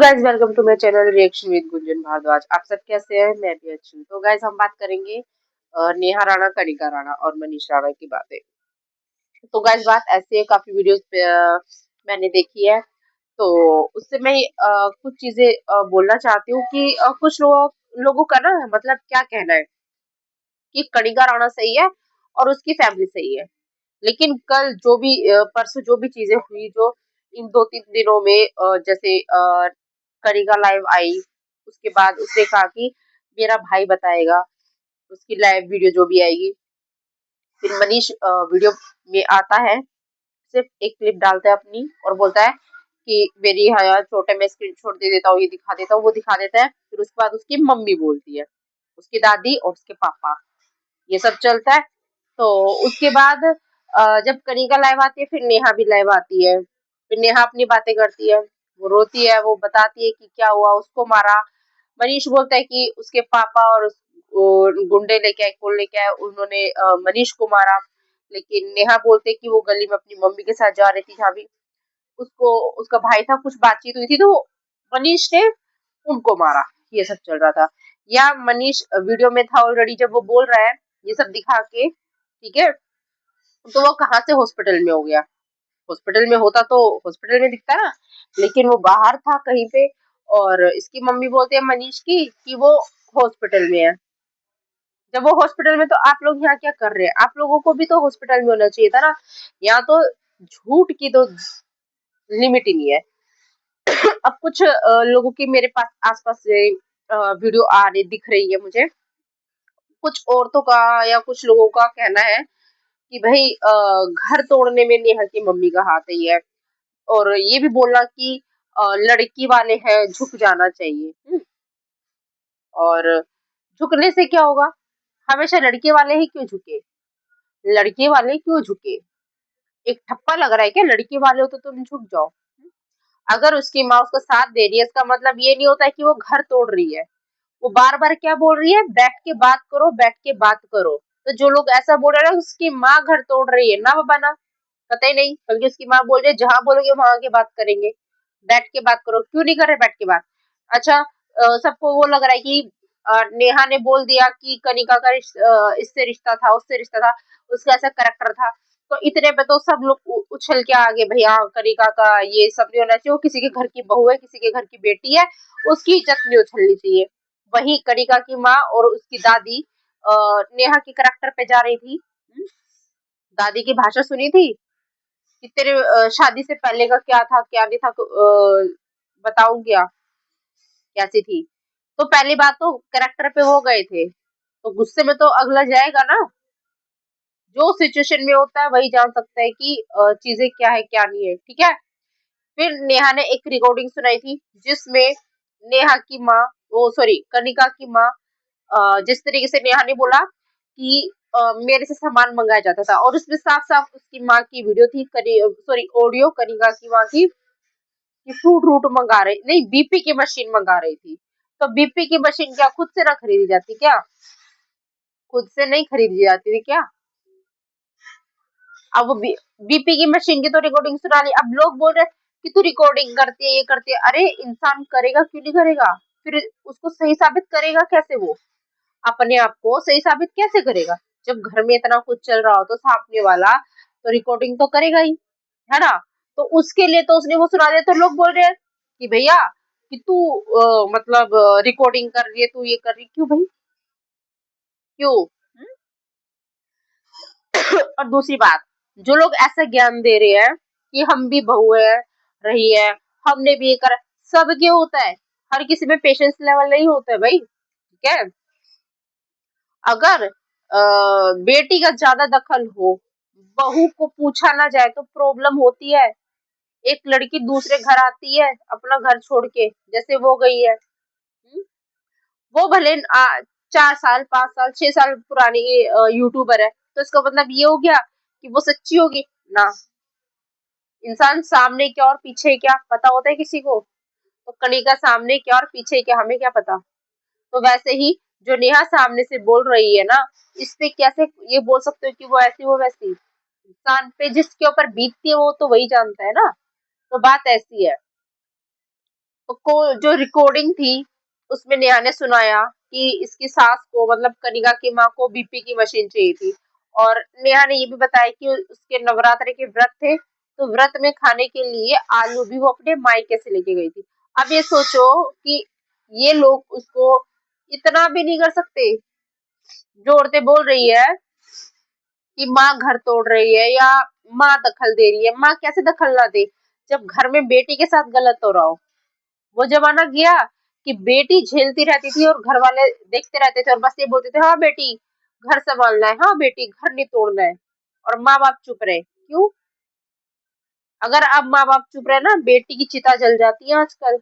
Guys, welcome to my channel reaction with Gunjan Bhardwaj. आप सब कैसे हैं? मैं भी अच्छी हूँ। तो गाइस, हम बात करेंगे नेहा राणा, कनिका राणा और मनीष राणा की बातें। तो गाइस, बात ऐसी है, काफी वीडियोस पे मैंने देखी है, तो उससे मैं कुछ चीजें बोलना चाहती हूँ कि कुछ लोगों का ना, मतलब क्या कहना है कि कनिका राणा सही है और उसकी फैमिली सही है। लेकिन कल जो भी परसों जो भी चीजें हुई, जो इन 2-3 दिनों में जैसे कनिका लाइव आई, उसके बाद उसने कहा कि मेरा भाई बताएगा, उसकी लाइव वीडियो जो भी आएगी। फिर मनीष वीडियो में आता है, सिर्फ एक क्लिप डालता है अपनी और बोलता है कि मेरी यार छोटे में स्क्रीनशॉट दे देता हूँ, ये दिखा देता हूँ, वो दिखा देता है। फिर उसके बाद उसकी मम्मी बोलती है, उसकी दादी और उसके पापा, ये सब चलता है। तो उसके बाद जब कनिका लाइव आती है, फिर नेहा भी लाइव आती है। फिर नेहा अपनी बातें करती है, वो रोती है, वो बताती है कि क्या हुआ, उसको मारा। मनीष बोलता है कि उसके पापा और गुंडे लेके आए, कौन लेके आए, उन्होंने मनीष को मारा। लेकिन नेहा बोलते है कि वो गली में अपनी मम्मी के साथ जा रही थी, जहाँ भी उसको उसका भाई था, कुछ बातचीत हुई थी, तो मनीष ने उनको मारा। ये सब चल रहा था, या मनीष वीडियो में था ऑलरेडी, जब वो बोल रहा है ये सब दिखा के, ठीक है। तो वो कहाँ से हॉस्पिटल में हो गया? हॉस्पिटल में होता तो हॉस्पिटल में दिखता ना, लेकिन वो बाहर था कहीं पे। और इसकी मम्मी बोलती है मनीष की कि वो हॉस्पिटल में है। जब वो हॉस्पिटल में, तो आप लोग यहाँ क्या कर रहे हैं? आप लोगों को भी तो हॉस्पिटल में होना चाहिए था ना। यहाँ तो झूठ की तो लिमिट ही नहीं है। अब कुछ लोगों की मेरे पास आसपास से वीडियो आ रही दिख रही है मुझे। कुछ औरतों का या कुछ लोगों का कहना है कि भाई घर तोड़ने में नेहा की मम्मी का हाथ ही है। और ये भी बोला कि लड़की वाले हैं, झुक जाना चाहिए। और झुकने से क्या होगा? हमेशा लड़के वाले ही क्यों झुके? लड़के वाले क्यों झुके? एक ठप्पा लग रहा है क्या? लड़के वाले हो तो तुम झुक जाओ। अगर उसकी माँ उसका साथ दे रही है, इसका मतलब ये नहीं होता है कि वो घर तोड़ रही है। वो बार बार क्या बोल रही है? बैठ के बात करो, बैठ के बात करो। तो जो लोग ऐसा बोल रहे हैं, उसकी माँ घर तोड़ रही है ना बाबा ना, पता ही नहीं। बल्कि उसकी माँ बोल रही है जहां बोलोगे वहां की बात करेंगे, बैठ के बात करो। क्यों नहीं कर रहे बैठ के बात? अच्छा, सबको वो लग रहा है कि नेहा ने बोल दिया कि कनिका का इससे रिश्ता था, उससे रिश्ता था, उसका ऐसा करेक्टर था। तो इतने पे तो सब लोग उछल के आगे, भैया कनिका का ये सब नहीं होना चाहिए, वो किसी के घर की बहू है, किसी के घर की बेटी है, उसकी इज्जत नहीं उछलनी चाहिए। वही कनिका की माँ और उसकी दादी नेहा की करेक्टर पे जा रही थी। दादी की भाषा सुनी थी कि तेरे शादी से पहले का क्या था, क्या नहीं था, तो बताऊं क्या, कैसी थी? तो पहली बात तो करेक्टर पे वो गए थे, तो गुस्से में तो अगला जाएगा ना। जो सिचुएशन में होता है वही जान सकता है कि चीजें क्या है क्या नहीं है, ठीक है। फिर नेहा ने एक रिकॉर्डिंग सुनाई थी, जिसमें नेहा की माँ, वो सॉरी कनिका की माँ, जिस तरीके से नेहा ने बोला कि मेरे से सामान मंगाया जाता था, और उसमें साफ साफ उसकी माँ की वीडियो थी, सॉरी ऑडियो, कनिका की माँ की, कि फ्रूट रूट मंगा रही, नहीं बीपी की मशीन मंगा रही थी। तो बीपी की मशीन क्या खुद से ना खरीदी जाती क्या? खुद से नहीं खरीदी जाती थी क्या? अब वो बीपी की मशीन की तो रिकॉर्डिंग सुना ली। अब लोग बोल रहे कि तू रिकॉर्डिंग करती है, ये करती है। अरे इंसान करेगा क्यों नहीं करेगा? फिर उसको सही साबित करेगा कैसे? वो अपने आप को सही साबित कैसे करेगा? जब घर में इतना कुछ चल रहा हो तो सामने वाला तो रिकॉर्डिंग तो करेगा ही, है ना। तो उसके लिए तो उसने वो सुना दिया, तो लोग बोल रहे हैं कि भैया कि तू मतलब रिकॉर्डिंग कर रही है, तू ये कर रही है, क्यों भाई, क्यों? और दूसरी बात, जो लोग ऐसा ज्ञान दे रहे हैं कि हम भी बहू है रही है, हमने भी ये करा, सब क्यों होता है? हर किसी में पेशेंस लेवल नहीं होता है भाई, ठीक है। अगर बेटी का ज्यादा दखल हो, बहू को पूछा ना जाए, तो प्रॉब्लम होती है। एक लड़की दूसरे घर आती है अपना घर छोड़ के, जैसे वो गई है। वो भले 4 साल 5 साल 6 साल पुरानी यूट्यूबर है, तो इसका मतलब ये हो गया कि वो सच्ची होगी ना? इंसान सामने क्या और पीछे क्या पता होता है किसी को? तो कनिका सामने क्या और पीछे क्या हमें क्या पता? तो वैसे ही जो नेहा सामने से बोल रही है ना, इस पे कैसे ये बोल सकते हो कि वो ऐसी वो वैसी? इंसान पे जिसके ऊपर बीतती है वो तो वही जानता है ना। तो बात ऐसी है। को जो रिकॉर्डिंग थी उसमें नेहा ने सुनाया कि इसकी सास को मतलब कनिका की माँ को बीपी की मशीन चाहिए थी। और नेहा ने ये भी बताया कि उसके नवरात्रि के व्रत थे, तो व्रत में खाने के लिए आलू भी वो अपने मायके से लेके गई थी। अब ये सोचो कि ये लोग उसको इतना भी नहीं कर सकते। जो औरतें बोल रही है कि माँ घर तोड़ रही है या माँ दखल दे रही है, माँ कैसे दखल ना दे जब घर में बेटी के साथ गलत हो रहा हो। वो जमाना गया कि बेटी झेलती रहती थी और घर वाले देखते रहते थे और बस ये बोलते थे, हाँ बेटी घर संभालना है, हाँ बेटी घर नहीं तोड़ना है, और माँ बाप चुप रहे। क्यों? अगर अब माँ बाप चुप रहे ना, बेटी की चिता जल जाती है आजकल।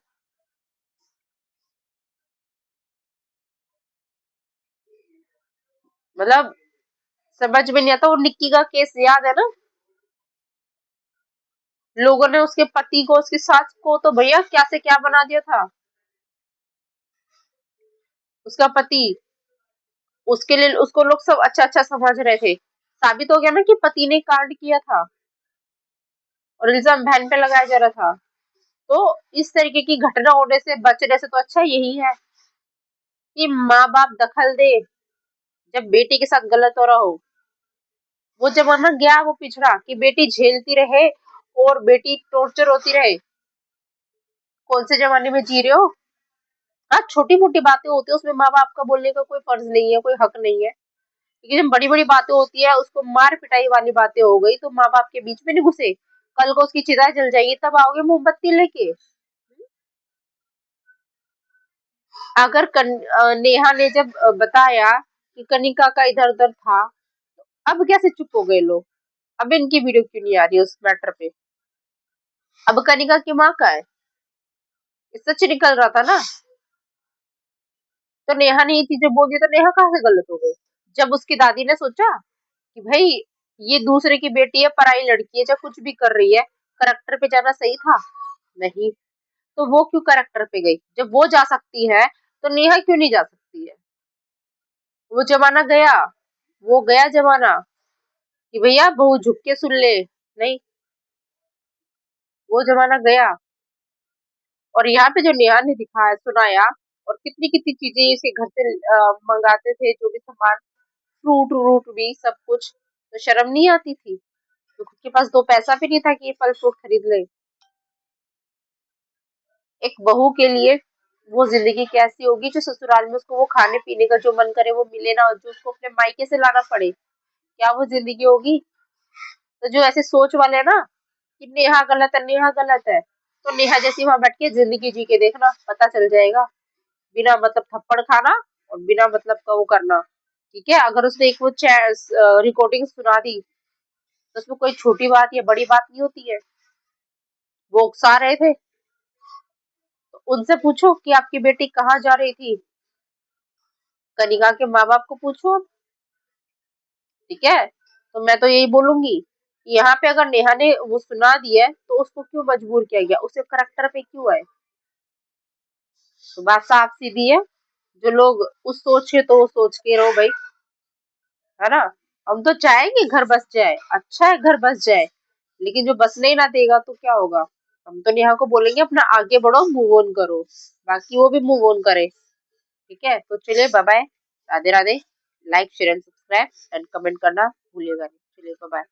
मतलब समझ में नहीं आता। वो निक्की का केस याद है ना, लोगों ने उसके पति को, उसकी सास को तो भैया क्या से क्या बना दिया था। उसका पति, उसके लिए उसको लोग सब अच्छा अच्छा समझ रहे थे, साबित हो गया ना कि पति ने कांड किया था और इल्जाम बहन पे लगाया जा रहा था। तो इस तरीके की घटना होने से बचने से तो अच्छा यही है कि माँ बाप दखल दे जब बेटी के साथ गलत हो रहा हो। वो जमाना गया, वो पिछड़ा कि बेटी झेलती रहे और बेटी टॉर्चर होती रहे। कौन से जमाने में जी रहे हो? हाँ, छोटी मोटी बातें होती है उसमें माँ बाप का बोलने का कोई फर्ज नहीं है, कोई हक नहीं है। लेकिन जब बड़ी बड़ी बातें होती है, उसको मार पिटाई वाली बातें हो गई, तो माँ बाप के बीच में नहीं घुसे। कल को उसकी चिता जल जाएगी तब आओगे मोमबत्ती लेके। अगर नेहा ने जब बताया कि कनिका का इधर उधर था, अब कैसे चुप हो गए लोग? अब इनकी वीडियो क्यों नहीं आ रही उस मैटर पे? अब कनिका की माँ का है, ये सच निकल रहा था ना। तो नेहा ने ये चीजें बोल दी तो नेहा कहाँ से गलत हो गई? जब उसकी दादी ने सोचा कि भाई ये दूसरे की बेटी है, पराई लड़की है, जब कुछ भी कर रही है, करेक्टर पे जाना सही था? नहीं। तो वो क्यों करेक्टर पे गई? जब वो जा सकती है तो नेहा क्यों नहीं जा सकती है? वो जमाना गया, वो गया जमाना कि भैया बहू झुक के सुन ले। नहीं, वो जमाना गया। और यहाँ पे जो नेहा ने दिखाया, सुनाया, और कितनी कितनी चीजें इसके घर से मंगाते थे, जो भी सामान, फ्रूट व्रूट भी सब कुछ, तो शर्म नहीं आती थी? तो खुद के पास दो पैसा भी नहीं था कि ये फल फ्रूट खरीद ले। एक बहू के लिए वो जिंदगी कैसी होगी जो ससुराल में उसको वो खाने पीने का जो मन करे वो मिले ना, और जो उसको अपने मायके से लाना पड़े, क्या वो जिंदगी होगी? तो जो ऐसे सोच वाले है ना कि नेहा गलत है, नेहा गलत है, तो नेहा जैसी वहां बैठ के जिंदगी जी के देखना, पता चल जाएगा। बिना मतलब थप्पड़ खाना और बिना मतलब का वो करना। ठीक है, अगर उसने एक वो रिकॉर्डिंग सुना दी तो उसमें कोई छोटी बात या बड़ी बात नहीं होती है। वो उकसा रहे थे, तो उनसे पूछो कि आपकी बेटी कहाँ जा रही थी, कनिका के माँ बाप को पूछो। ठीक है, तो मैं तो यही बोलूंगी कि यहाँ पे अगर नेहा ने वो सुना दिया है तो उसको क्यों मजबूर किया गया, उसके करेक्टर पे क्यों है? तो बात साफ सीधी है। जो लोग उस सोच के, तो वो सोच के रहो भाई, है ना। हम तो चाहेंगे घर बस जाए, अच्छा है घर बस जाए, लेकिन जो बसने ही ना देगा तो क्या होगा? हम तो नेहा को बोलेंगे अपना आगे बढ़ो, मूव ऑन करो, बाकी वो भी मूव ऑन करे। ठीक है, तो चलिए bye bye, Radhe Radhe. Like share and subscribe and comment करना भूलिएगा नहीं। चलिए बाय बाय।